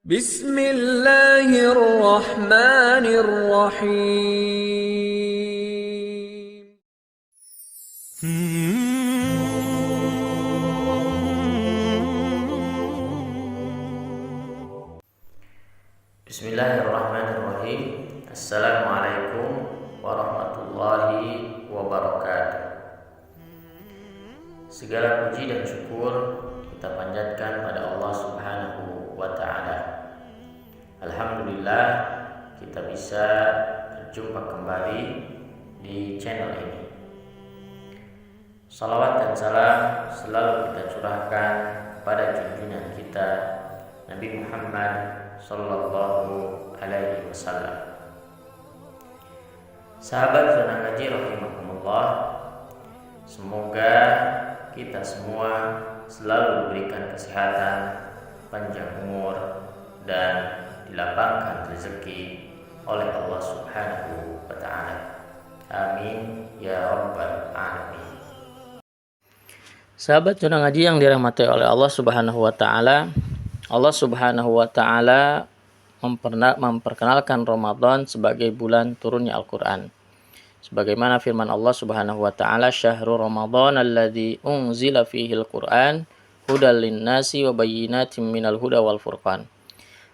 Bismillahirrahmanirrahim. Bismillahirrahmanirrahim. Assalamualaikum warahmatullahi wabarakatuh. Segala puji dan syukur kita panjatkan pada Allah Subhanahu wa ta'ala. Alhamdulillah kita bisa berjumpa kembali di channel ini. Salawat dan salam selalu kita curahkan pada junjungan kita Nabi Muhammad sallallahu alaihi wasallam. Sahabat zona ngaji rahimakumullah, semoga kita semua selalu diberikan kesehatan, panjang umur, dan dilapangkan rezeki oleh Allah Subhanahu wa ta'ala. Amin ya rabbal alamin. Sahabat zona ngaji yang dirahmati oleh Allah Subhanahu wa ta'ala, Allah Subhanahu wa ta'ala memperkenalkan Ramadan sebagai bulan turunnya Al-Quran. Sebagaimana firman Allah Subhanahu wa ta'ala, "Syahrul Ramadan alladzi unzila fihi al-Qur'an hudal linnasi wa bayyinatin minal huda wal furqan."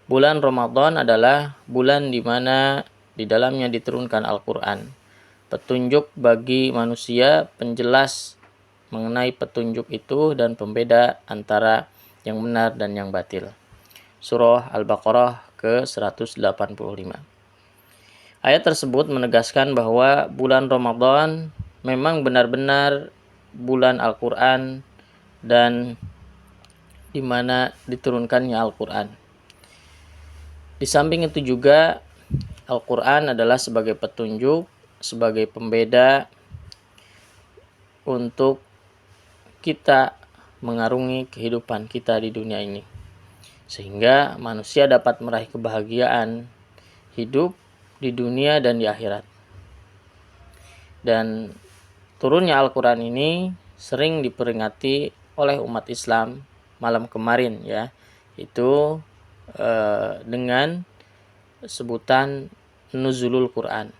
Bulan Ramadan adalah bulan di mana di dalamnya diturunkan Al-Quran. Petunjuk bagi manusia, penjelas mengenai petunjuk itu dan pembeda antara yang benar dan yang batil. Surah Al-Baqarah ke-185. Ayat tersebut menegaskan bahwa bulan Ramadan memang benar-benar bulan Al-Quran dan di mana diturunkannya Al-Quran. Di samping itu juga Al-Quran adalah sebagai petunjuk, sebagai pembeda untuk kita mengarungi kehidupan kita di dunia ini, sehingga manusia dapat meraih kebahagiaan hidup di dunia dan di akhirat. Dan turunnya Al-Quran ini sering diperingati oleh umat Islam malam kemarin, ya, itu dengan sebutan Nuzulul Quran.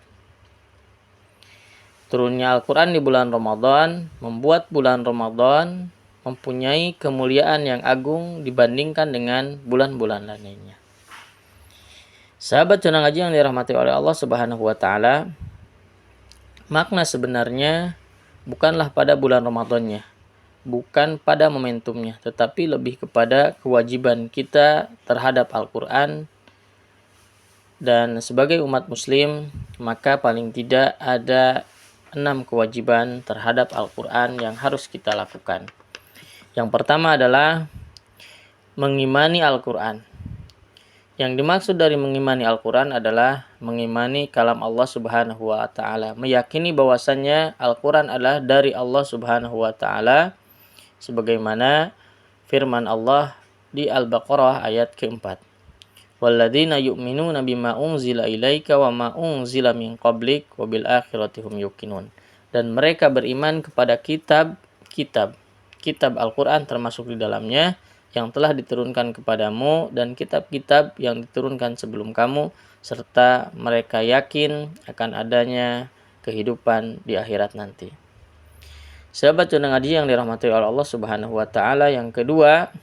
Turunnya Al-Quran di bulan Ramadan membuat bulan Ramadan mempunyai kemuliaan yang agung dibandingkan dengan bulan-bulan lainnya. Sahabat zona ngaji yang dirahmati oleh Allah Subhanahu wa ta'ala, makna sebenarnya bukanlah pada bulan Ramadannya, bukan pada momentumnya, tetapi lebih kepada kewajiban kita terhadap Al-Quran. Dan sebagai umat muslim, maka paling tidak ada 6 kewajiban terhadap Al-Quran yang harus kita lakukan. Yang pertama adalah mengimani Al-Quran. Yang dimaksud dari mengimani Al-Quran adalah mengimani kalam Allah Subhanahu wa ta'ala, meyakini bahwasannya Al-Quran adalah dari Allah Subhanahu wa ta'ala, sebagaimana firman Allah di Al-Baqarah ayat keempat. Walladzina yu'minuna bima unzila ilaika wa ma unzila min qablik wa bil akhirati hum yuqinun. Dan mereka beriman kepada kitab Al-Quran termasuk di dalamnya yang telah diturunkan kepadamu dan kitab-kitab yang diturunkan sebelum kamu, serta mereka yakin akan adanya kehidupan di akhirat nanti. Sahabat zona ngaji yang dirahmati oleh Allah Subhanahu wa ta'ala, yang kedua,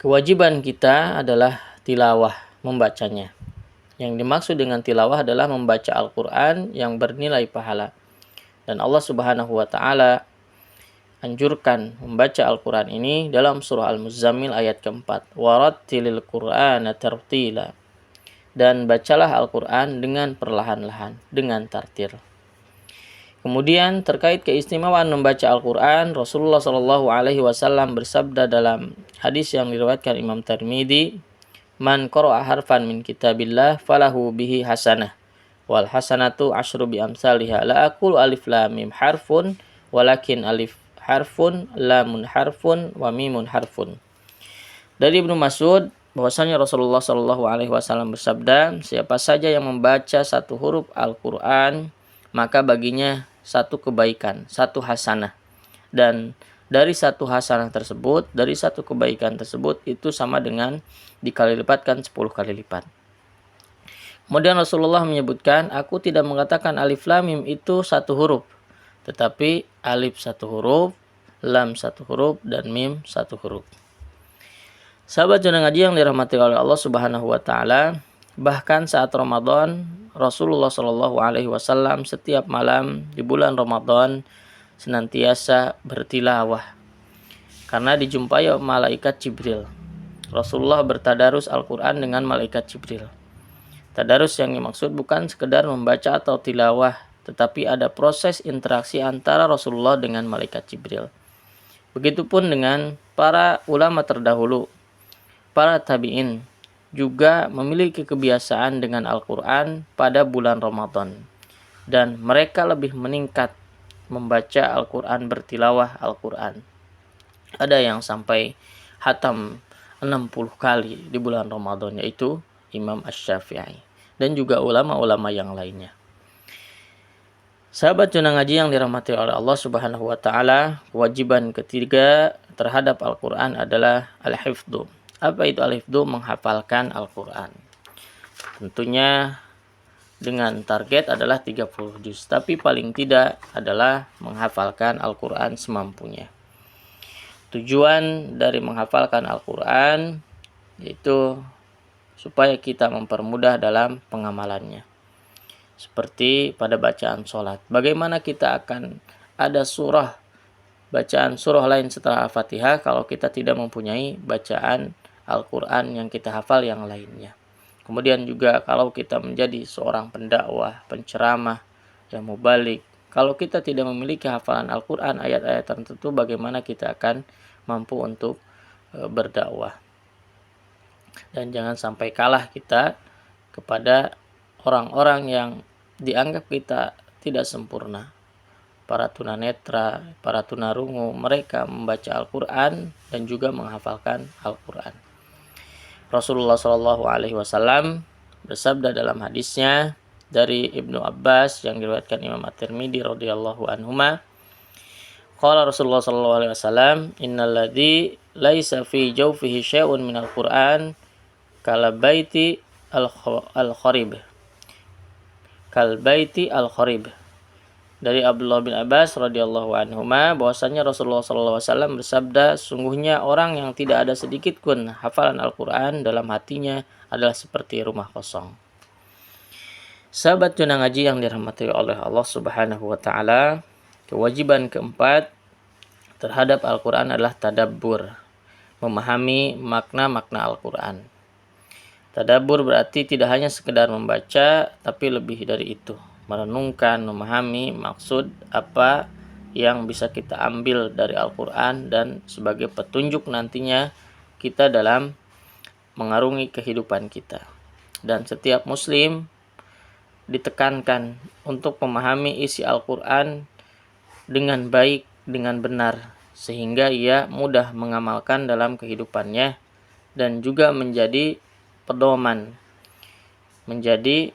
kewajiban kita adalah tilawah, membacanya. Yang dimaksud dengan tilawah adalah membaca Al-Quran yang bernilai pahala. Dan Allah Subhanahu wa ta'ala anjurkan membaca Al-Quran ini dalam surah Al-Muzammil ayat keempat. Warattilil Qur'ana tartila. Dan bacalah Al-Quran dengan perlahan-lahan, dengan tartil. Kemudian terkait keistimewaan membaca Al-Quran, Rasulullah SAW bersabda dalam hadis yang diriwayatkan Imam Tirmidzi, "Man qara'a harfan min kitabillah falahu bihi hasanah, wal hasanatu asyru bi amsalihha. La aqulu alif lam mim harfun, walakin alif harfun, lamun harfun, wa mimun harfun." Dari Ibnu Mas'ud bahwasanya Rasulullah SAW bersabda, siapa saja yang membaca satu huruf Al-Quran, maka baginya satu kebaikan, satu hasanah. Dan dari satu hasanah tersebut, dari satu kebaikan tersebut itu sama dengan dikali lipatkan 10 kali lipat. Kemudian Rasulullah menyebutkan, aku tidak mengatakan alif lam mim itu satu huruf, tetapi alif satu huruf, lam satu huruf, dan mim satu huruf. Sahabat Juna Ngaji yang dirahmati oleh Allah Subhanahu wa taala, bahkan saat Ramadan, Rasulullah Shallallahu alaihi wasallam setiap malam di bulan Ramadan senantiasa bertilawah karena dijumpai malaikat Jibril. Rasulullah bertadarus Al-Qur'an dengan malaikat Jibril. Tadarus yang dimaksud bukan sekedar membaca atau tilawah, tetapi ada proses interaksi antara Rasulullah dengan malaikat Jibril. Begitupun dengan para ulama terdahulu, para tabi'in juga memiliki kebiasaan dengan Al-Quran pada bulan Ramadan. Dan mereka lebih meningkat membaca Al-Quran, bertilawah Al-Quran. Ada yang sampai hatam 60 kali di bulan Ramadan, yaitu Imam Asy-Syafi'i dan juga ulama-ulama yang lainnya. Sahabat Juna Ngaji yang dirahmati oleh Allah Subhanahu wa taala, kewajiban ketiga terhadap Al-Qur'an adalah al-hifdzu. Apa itu al-hifdzu? Menghafalkan Al-Qur'an. Tentunya dengan target adalah 30 juz, tapi paling tidak adalah menghafalkan Al-Qur'an semampunya. Tujuan dari menghafalkan Al-Qur'an yaitu supaya kita mempermudah dalam pengamalannya. Seperti pada bacaan sholat. Bagaimana kita akan ada bacaan surah lain setelah Al-Fatihah kalau kita tidak mempunyai bacaan Al-Quran yang kita hafal yang lainnya. Kemudian juga kalau kita menjadi seorang pendakwah, penceramah, yang mubalik, kalau kita tidak memiliki hafalan Al-Quran, ayat-ayat tertentu, bagaimana kita akan mampu untuk berdakwah. Dan jangan sampai kalah kita kepada orang-orang yang dianggap kita tidak sempurna. Para tunanetra, para tunarungu, mereka membaca Al-Quran dan juga menghafalkan Al-Quran. Rasulullah Shallallahu alaihi wasallam bersabda dalam hadisnya dari Ibnu Abbas yang diriwayatkan Imam At-Tirmidzi radhiyallahu anhuma, qala Rasulullah sallallahu alaihi wasallam, innal ladzi laisa fi jawfihi syai'un minal Qur'an kal baiti al-kharib. Dari Abdullah bin Abbas radhiyallahu anhuma bahwasanya Rasulullah sallallahu alaihi wasallam bersabda, sungguhnya orang yang tidak ada sedikit pun hafalan Al-Qur'an dalam hatinya adalah seperti rumah kosong. Sahabat Juna Ngaji yang dirahmati oleh Allah Subhanahu wa taala, kewajiban keempat terhadap Al-Quran adalah tadabbur, memahami makna-makna Al-Quran. Tadabbur berarti tidak hanya sekedar membaca, tapi lebih dari itu, merenungkan, memahami maksud apa yang bisa kita ambil dari Al-Quran dan sebagai petunjuk nantinya kita dalam mengarungi kehidupan kita. Dan setiap muslim ditekankan untuk memahami isi Al-Quran dengan baik, dengan benar, sehingga ia mudah mengamalkan dalam kehidupannya dan juga menjadi pedoman, menjadi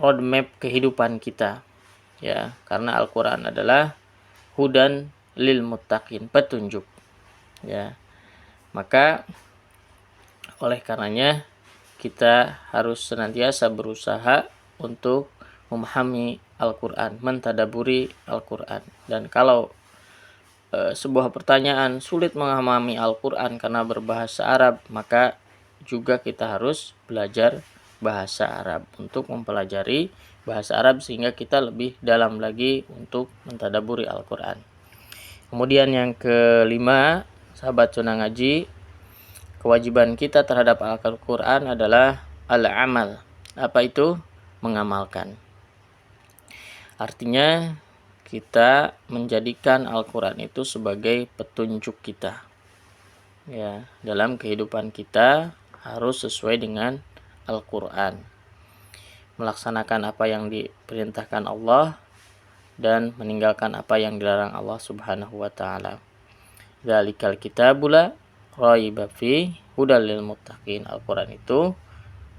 roadmap kehidupan kita, ya, karena Al-Quran adalah hudan lil muttaqin, petunjuk, ya. Maka oleh karenanya kita harus senantiasa berusaha untuk memahami Al-Quran, mentadaburi Al-Quran. Dan kalau sebuah pertanyaan sulit memahami Al-Quran karena berbahasa Arab, maka juga kita harus belajar bahasa Arab untuk mempelajari bahasa Arab sehingga kita lebih dalam lagi untuk mentadaburi Al-Quran. Kemudian yang kelima, sahabat Juna Ngaji, kewajiban kita terhadap Al-Quran adalah al-amal. Apa itu? Mengamalkan. Artinya kita menjadikan Al-Quran itu sebagai petunjuk kita, ya, dalam kehidupan kita harus sesuai dengan Al-Quran, melaksanakan apa yang diperintahkan Allah dan meninggalkan apa yang dilarang Allah Subhanahu wa taala. Dzalikal kitabula raiba fi hudal lil muttaqin. Al-Quran itu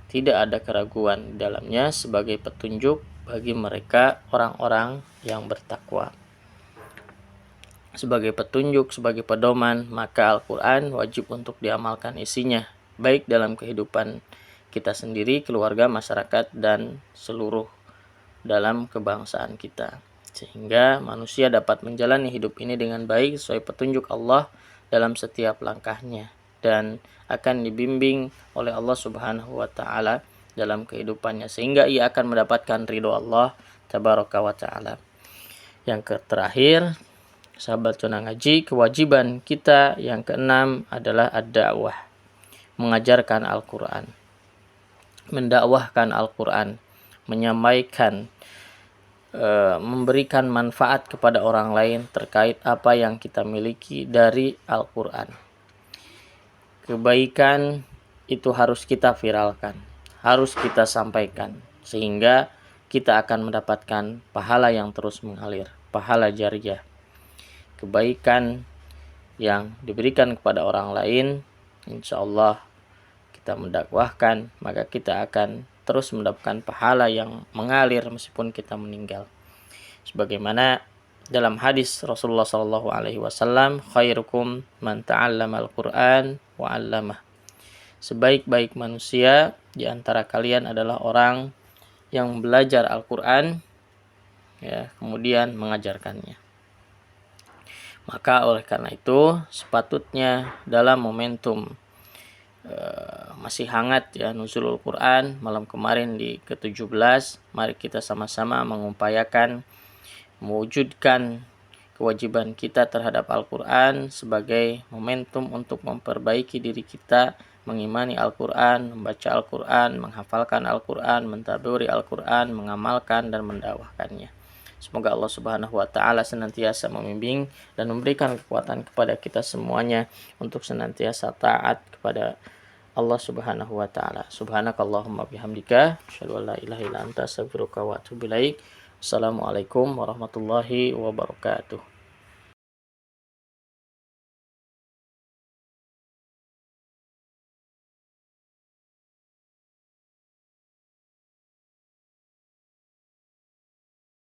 tidak ada keraguan di dalamnya sebagai petunjuk bagi mereka orang-orang yang bertakwa. sebagai petunjuk, sebagai pedoman, maka Al-Quran wajib untuk diamalkan isinya, baik dalam kehidupan kita sendiri, keluarga, masyarakat, dan seluruh dalam kebangsaan kita, sehingga manusia dapat menjalani hidup ini dengan baik sesuai petunjuk Allah dalam setiap langkahnya, dan akan dibimbing oleh Allah Subhanahu wa Ta'ala dalam kehidupannya, sehingga ia akan mendapatkan ridho Allah Tabaraka wa Ta'ala. Yang terakhir, sahabat Cona Ngaji, kewajiban kita yang keenam adalah ad-da'wah, mengajarkan Al-Quran, mendakwahkan Al-Quran, menyampaikan, memberikan manfaat kepada orang lain terkait apa yang kita miliki dari Al-Quran. Kebaikan itu harus kita viralkan, harus kita sampaikan, sehingga kita akan mendapatkan pahala yang terus mengalir, pahala jariyah. Kebaikan yang diberikan kepada orang lain, insya Allah kita mendakwahkan, maka kita akan terus mendapatkan pahala yang mengalir meskipun kita meninggal. Sebagaimana dalam hadis Rasulullah SAW, khairukum man ta'allama al-Quran wa 'allamah. Sebaik-baik manusia di antara kalian adalah orang yang belajar Al-Quran, ya, kemudian mengajarkannya. Maka oleh karena itu sepatutnya dalam momentum masih hangat ya nuzulul Quran malam kemarin di ke-17, mari kita sama-sama mengupayakan mewujudkan kewajiban kita terhadap Al-Quran sebagai momentum untuk memperbaiki diri kita, mengimani Al-Quran, membaca Al-Quran, menghafalkan Al-Quran, mentadaburi Al-Quran, mengamalkan dan mendakwahkannya. Semoga Allah Subhanahu wa Ta'ala senantiasa membimbing dan memberikan kekuatan kepada kita semuanya untuk senantiasa taat kepada Allah Subhanahu wa Ta'ala. Subhanakallahumma bihamdika, asyhadu an la ilaha illa anta, astaghfiruka wa atubu ilaik. Assalamualaikum warahmatullahi wabarakatuh.